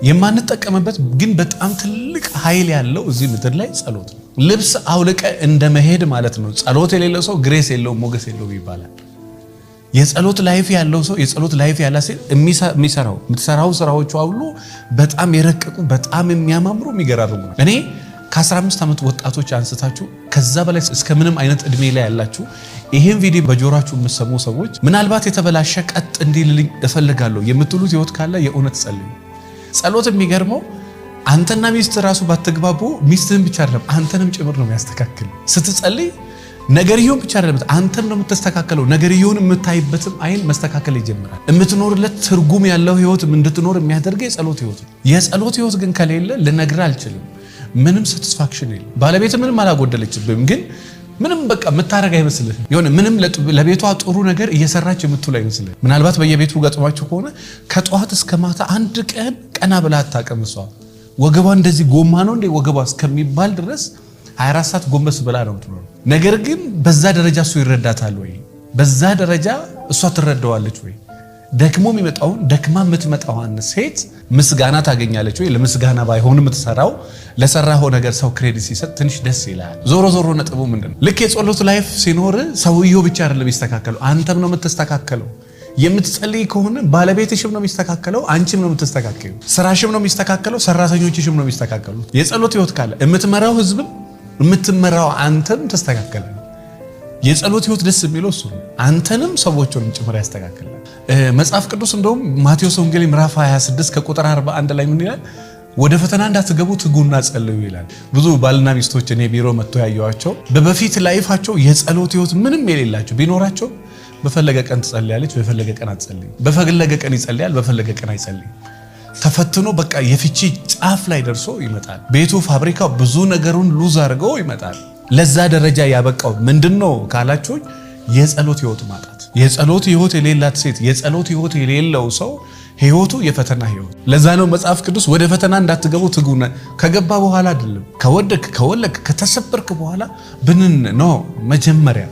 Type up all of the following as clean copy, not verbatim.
የማንጠቀምበት ግን በጣም ትልቅ ኃይል ያለው እዚህ ምድር ላይ ጸሎት ነው። ልብስ አውልቀ እንደመሄድ ማለት ነው። ጸሎት የሌለው ሰው ግሬስ የለውም፣ ሞገስ የለውም ይባላል። የጸሎት ላይፍ ያለው ሰው የጸሎት ላይፍ ያለ ሰው የምትሰራው ስራዎቹ ሁሉ በጣም የረቀቁ በጣም የሚያማምሩ የሚገራርሙ ነው። እኔ ከ15 ዓመት ወጣቶች አንስታችሁ ከዛ በላይ እስከ ምንም አይነት እድሜ ላይ ያላችሁ ይሄን ቪዲዮ በጆሮአችሁ የምትሰሙ ሰዎች ምናልባት የተበላሸ ቀጥ እንዲልልኝ እፈልጋለሁ የምትሉት ህይወት ካለ የእውነት ጸልዩ። ጸሎት የሚገርመው አንተና ሚስት ራሱ ባትግባቡ ሚስትህን ብቻ አይደለም አንተንም ጭምር ነው የሚያስተካክል። ስትጸልይ ነገርየውን ብቻ አይደለም አንተም ነው የምትስተካከለው። ነገርየውን የምታይበትም አይን መስተካከል ይጀምራል። የምትኖርለት ትርጉም ያለው ህይወት እንድትኖር የሚያደርገው የጸሎት ህይወት ነው። የጸሎት ህይወት ግን ከሌለ ልነግርህ አልችልም። ምንም ሳቲስፋክሽን የለም። ባለቤት ምንም አላጎደለችብም፣ ግን ምንም በቃ የምታረግ አይመስልህ። የሆነ ምንም ለቤቷ ጥሩ ነገር እየሰራች የምትውል አይመስልህ። ምናልባት በየቤቱ ገጥሟችሁ ከሆነ ከጧት እስከ ማታ አንድ ቀን ቀና ብላ አታውቅም። እሷ ወገቧ እንደዚህ ጎማ ነው እንደ ወገቧ እስከሚባል ድረስ 24 ሰዓት ጎንበስ ብላ ነው የምትኖረው። ነገር ግን በዛ ደረጃ እሱ ይረዳታል ወይ? በዛ ደረጃ እሷ ትረዳዋለች ወይ? ደክሞ የሚመጣውን ደክማ የምትመጣዋን ሴት ምስጋና ታገኛለች ወይ? ለምስጋና ባይሆን የምትሰራው ለሰራው ነገር ሰው ክሬዲት ሲሰጥ ትንሽ ደስ ይላል። ዞሮ ነጥቡ ምንድነው? ልክ የጸሎት ላይፍ ሲኖር ሰውየው ብቻ አይደለም የሚስተካከለው፣ አንተም ነው የምትስተካከለው። የምትጸልይ ከሆነ ባለቤትሽም ነው የሚስተካከለው፣ አንቺም ነው የምትስተካከለው፣ ስራሽም ነው የሚስተካከለው፣ ሰራተኞችሽም ነው የሚስተካከሉት። የጸሎት ህይወት ካለ የምትመራው ህዝብም የምትመራው አንተም ተስተካከለ። የጸሎት ህይወት ደስ የሚለው እሱ ነው። አንተንም ሰዎችንም ጭምር ያስተካክላል። መጽሐፍ ቅዱስ እንደውም ማቴዎስ ወንጌል ምዕራፍ 26 ከቁጥር 41 ላይ ምን ይላል? ወደ ፈተና እንዳትገቡ ትጉና ጸልዩ ይላል። ብዙ ባልና ሚስቶች እኔ ቢሮ መጥተው ያዩዋቸው በፊት ላይፋቸው የጸሎት ህይወት ምንም የሌላቸው ቢኖራቸው በፈለገ ቀን ትጸልያለች፣ በፈለገ ቀን አትጸልይ፣ በፈለገ ቀን ይጸልያል፣ በፈለገ ቀን አይጸልይ። ተፈትኖ በቃ የፍቺ ጫፍ ላይ ደርሶ ይመጣል። ቤቱ ፋብሪካው ብዙ ነገሩን ሉዝ አድርጎ ይመጣል። ለዛ ደረጃ ያበቃው ምንድነው ካላችሁ የጸሎት ህይወት ማጣት። የጸሎት ህይወት የሌላት ሴት፣ የጸሎት ህይወት የሌለው ሰው ህይወቱ የፈተና ህይወት። ለዛ ነው መጽሐፍ ቅዱስ ወደ ፈተና እንዳትገቡ ትጉና። ከገባ በኋላ አይደለም፣ ከወለክ ከተሰበርክ በኋላ ብንን ነው። መጀመሪያ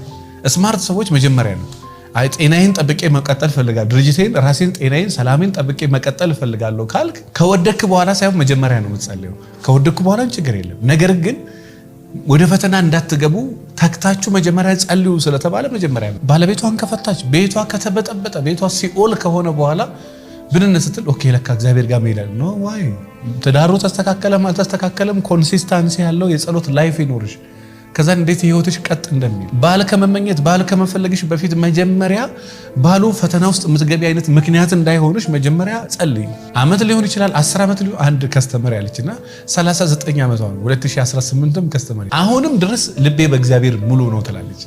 ስማርት ሰዎች መጀመሪያ ነው አይ ጤናዬን ጠብቄ መቀጠል ፈልጋለሁ፣ ድርጅቴን፣ ራሴን፣ ጤናዬን፣ ሰላሜን ጠብቄ መቀጠል ፈልጋለሁ ካልክ ከወደክ በኋላ ሳይሆን መጀመሪያ ነው የምትጸልየው። ከወደክ በኋላ ችግር የለም። ነገር ግን ወደ ፈተና እንዳትገቡ ተክታችሁ መጀመሪያ ጸልዩ ስለተባለ መጀመሪያ ነው። ባለቤቷን ከፈታች ቤቷ ከተበጠበጠ ቤቷ ሲኦል ከሆነ በኋላ ብንን ስትል ኦኬ ለካ እግዚአብሔር ጋር መሄድ ነው። ዋይ ትዳሩ ተስተካከለም አልተስተካከለም ኮንሲስታንሲ ያለው የጸሎት ላይፍ ይኖርሽ። ከዛ እንዴት ህይወትሽ ቀጥ እንደሚል ባል ከመመኘት ባል ከመፈለግሽ በፊት መጀመሪያ ባሉ ፈተና ውስጥ የምትገቢ አይነት ምክንያት እንዳይሆንሽ መጀመሪያ ጸልይ። አመት ሊሆን ይችላል 10 አመት ሊሆን አንድ ከስተመር ያለችና 39 አመቷ ነው 2018ም ከስተመር አሁንም ድረስ ልቤ በእግዚአብሔር ሙሉ ነው ትላለች።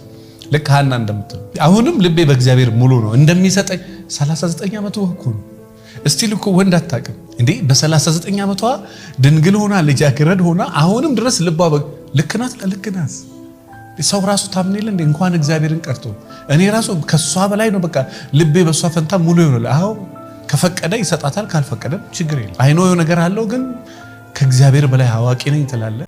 ልክ ሐና እንደምትለው አሁንም ልቤ በእግዚአብሔር ሙሉ ነው እንደሚሰጠኝ 39 አመቱ እኮ ነው። እስቲ ልኮ ወንድ አታውቅም እንዴ በ39 አመቷ ድንግል ሆና ልጃገረድ ሆና አሁንም ድረስ ልቧ ልክናት። ሰው ራሱ ታምኔል እንዴ እንኳን እግዚአብሔርን ቀርቶ እኔ ራሱ ከሷ በላይ ነው። በቃ ልቤ በሷ ፈንታ ሙሉ ይሆናል። አዎ ከፈቀደ ይሰጣታል፣ ካልፈቀደም ችግር የለም። አይኖ ነገር አለው ግን ከእግዚአብሔር በላይ አዋቂ ነኝ ትላለህ።